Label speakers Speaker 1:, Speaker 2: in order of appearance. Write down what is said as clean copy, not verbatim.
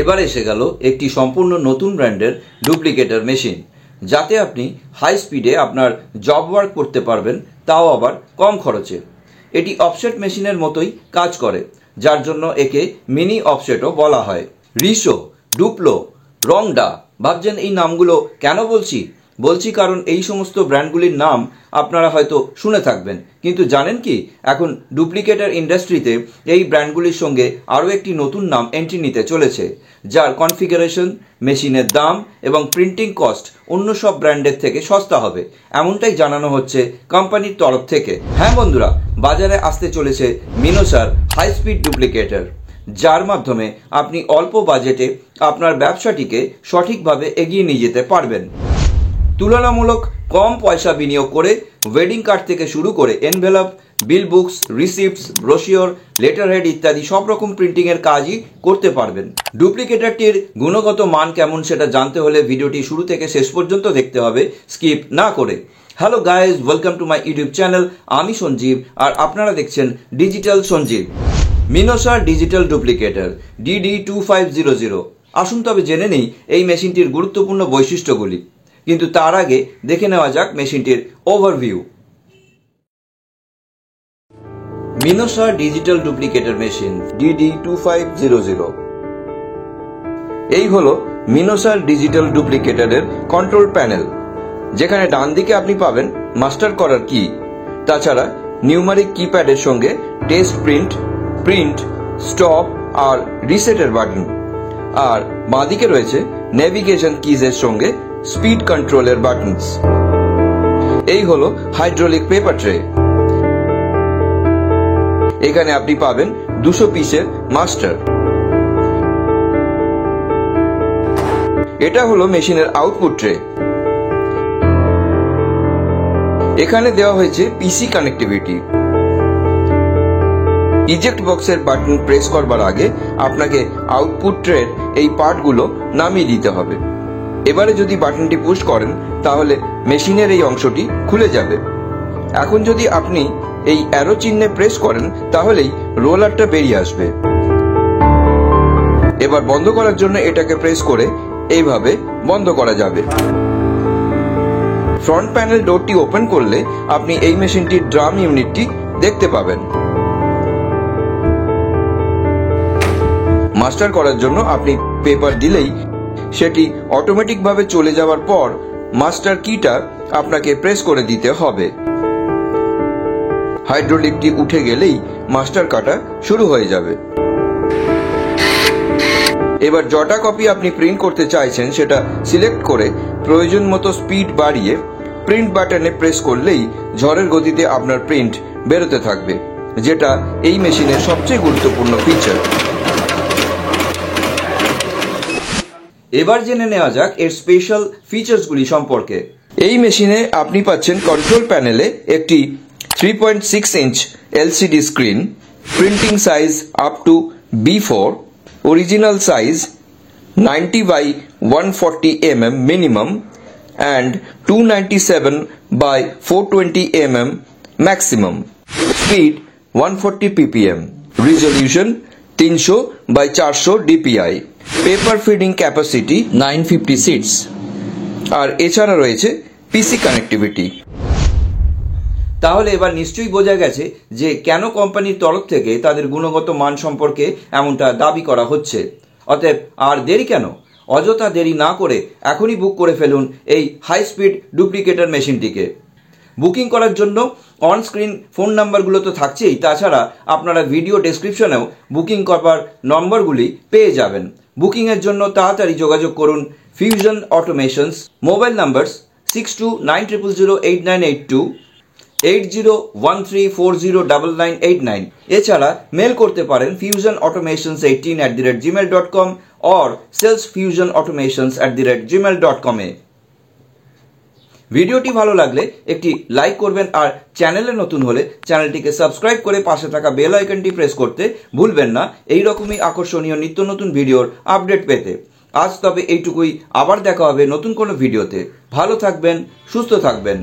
Speaker 1: এবার এসে গেল একটি সম্পূর্ণ নতুন ব্র্যান্ডের ডুপ্লিকেটর মেশিন, যাতে আপনি হাই স্পিডে আপনার জব ওয়ার্ক করতে পারবেন, তাও আবার কম খরচে। এটি অফসেট মেশিনের মতোই কাজ করে, যার জন্য একে মিনি অফসেটও বলা হয়। রিসো, ডুপ্লো, রংডা, ভাবছেন এই নামগুলো কেন বলছি কারণ এই সমস্ত ব্র্যান্ডগুলির নাম আপনারা হয়তো শুনে থাকবেন, কিন্তু জানেন কি এখন ডুপ্লিকেটর ইন্ডাস্ট্রিতে এই ব্র্যান্ডগুলির সঙ্গে আরও একটি নতুন নাম এন্ট্রি নিতে চলেছে, যার কনফিগারেশন, মেশিনের দাম এবং প্রিন্টিং কস্ট অন্য সব ব্র্যান্ডের থেকে সস্তা হবে, এমনটাই জানানো হচ্ছে কোম্পানির তরফ থেকে। হ্যাঁ বন্ধুরা, বাজারে আসতে চলেছে মিনোসার হাই স্পিড ডুপ্লিকেটর, যার মাধ্যমে আপনি অল্প বাজেটে আপনার ব্যবসাটিকে সঠিকভাবে এগিয়ে নিয়ে যেতে পারবেন। তুলনামূলক কম পয়সা বিনিয়োগ করে ওয়েডিং কার্ড থেকে শুরু করে envelope, bill books, receipts, brochure, letter head ইত্যাদি সব রকম প্রিন্টিংয়ের কাজই করতে পারবেন। ডুপ্লিকেটরটির গুণগত মান কেমন সেটা জানতে হলে ভিডিওটি শুরু থেকে শেষ পর্যন্ত দেখতে হবে, স্কিপ না করে। Hello guys, welcome to my YouTube channel. আমি সঞ্জীব আর আপনারা দেখছেন ডিজিটাল সঞ্জীব। মিনোসার ডিজিটাল ডুপ্লিকেটর DD2500। আসুন তবে জেনে নেই এই মেশিনটির গুরুত্বপূর্ণ বৈশিষ্ট্যগুলি, কিন্তু তার আগে দেখে নেওয়া যাক মেশিনটির ওভারভিউ। মিনোসার ডিজিটাল ডুপ্লিকেটর মেশিন DD2500। এই হলো মিনোসার ডিজিটাল ডুপ্লিকেটরের কন্ট্রোল প্যানেল, যেখানে ডান দিকে আপনি পাবেন মাস্টার করার কি, তাছাড়া নিউমারিক কিপ্যাডের সঙ্গে টেস্ট প্রিন্ট, স্টপ আর রিসেটের বাটন, আর বাঁদিকে রয়েছে নেভিগেশন কিজের সঙ্গে স্পিড কন্ট্রোলের বাটনস। এই হলো হাইড্রোলিক পেপার ট্রে। এখানে আপনি পাবেন 200 পিসের মাস্টার। এটা হলো মেশিনের আউটপুট ট্রে। এখানে দেওয়া হয়েছে পিসি কানেক্টিভিটি। ইজেক্ট বক্সের বাটন প্রেস করবার আগে আপনাকে আউটপুট ট্রের এই পার্টগুলো নামিয়ে দিতে হবে। এবারে যদি বাটনটি পুশ করেন তাহলে মেশিনের এই অংশটি খুলে যাবে। এখন যদি আপনি এই অ্যারো চিহ্নে প্রেস করেন তাহলেই রোলারটা বেরিয়ে আসবে। এবার বন্ধ করার জন্য এটাকে প্রেস করে এইভাবে বন্ধ করা যাবে। ফ্রন্ট প্যানেল ডোরটি ওপেন করলে আপনি এই মেশিনটির ড্রাম ইউনিটটি দেখতে পাবেন। মাস্টার করার জন্য আপনি পেপার দিলেই সেটি অটোমেটিকভাবে চলে যাওয়ার পর মাস্টার কিটা আপনাকে প্রেস করে দিতে হবে। হাইড্রোলিকটি উঠে গেলেই মাস্টার কাটা শুরু হয়ে যাবে। এবার যটা কপি আপনি প্রিন্ট করতে চাইছেন সেটা সিলেক্ট করে প্রয়োজন মতো স্পিড বাড়িয়ে প্রিন্ট বাটনে প্রেস করলেই ঝড়ের গতিতে আপনার প্রিন্ট বেরোতে থাকবে, যেটা এই মেশিনের সবচেয়ে গুরুত্বপূর্ণ ফিচার। এবার জেনে নেওয়া যাক এর স্পেশাল ফিচার্সগুলি সম্পর্কে। এই মেশিনে আপনি পাচ্ছেন কন্ট্রোল প্যানেলে একটি 3.6 inch LCD screen, printing size up to B4, original size 90 by 140 mm minimum and 297 by 420 mm maximum, speed 140 ppm, resolution 300 by 400 dpi, paper feeding capacity 950 sheets, আর এছাড়া রয়েছে পিসি কানেক্টিভিটি। তাহলে এবার নিশ্চয়ই বোঝা গেছে যে কেন কোম্পানির তরফ থেকে তাদের গুণগত মান সম্পর্কে এমনটা দাবি করা হচ্ছে। অতএব আর দেরি কেন, অযথা দেরি না করে এখনই বুক করে ফেলুন এই হাই স্পিড ডুপ্লিকেটর মেশিনটিকে। বুকিং করার জন্য অন স্ক্রিন ফোন নাম্বারগুলো তো থাকছেই, তাছাড়া আপনারা ভিডিও ডেসক্রিপশনেও বুকিং করবার নম্বরগুলি পেয়ে যাবেন। বুকিংয়ের জন্য তাড়াতাড়ি যোগাযোগ করুন ফিউশন অটোমেশনস, মোবাইল নাম্বার 6290008982, 8013409989। এছাড়া মেল করতে পারেন fusionautomations18@gmail.com or salesfusionautomations@gmail.com এ। ভিডিওটি ভালো লাগলে একটি লাইক করবেন, আর চ্যানেলে নতুন হলে চ্যানেলটিকে সাবস্ক্রাইব করে পাশে থাকা বেল আইকনটি প্রেস করতে ভুলবেন না, এই রকমই আকর্ষণীয় নিত্য নতুন ভিডিওর আপডেট পেতে। আজ তবে এইটুকুই, আবার দেখা হবে নতুন কোনো ভিডিওতে। ভালো থাকবেন, সুস্থ থাকবেন।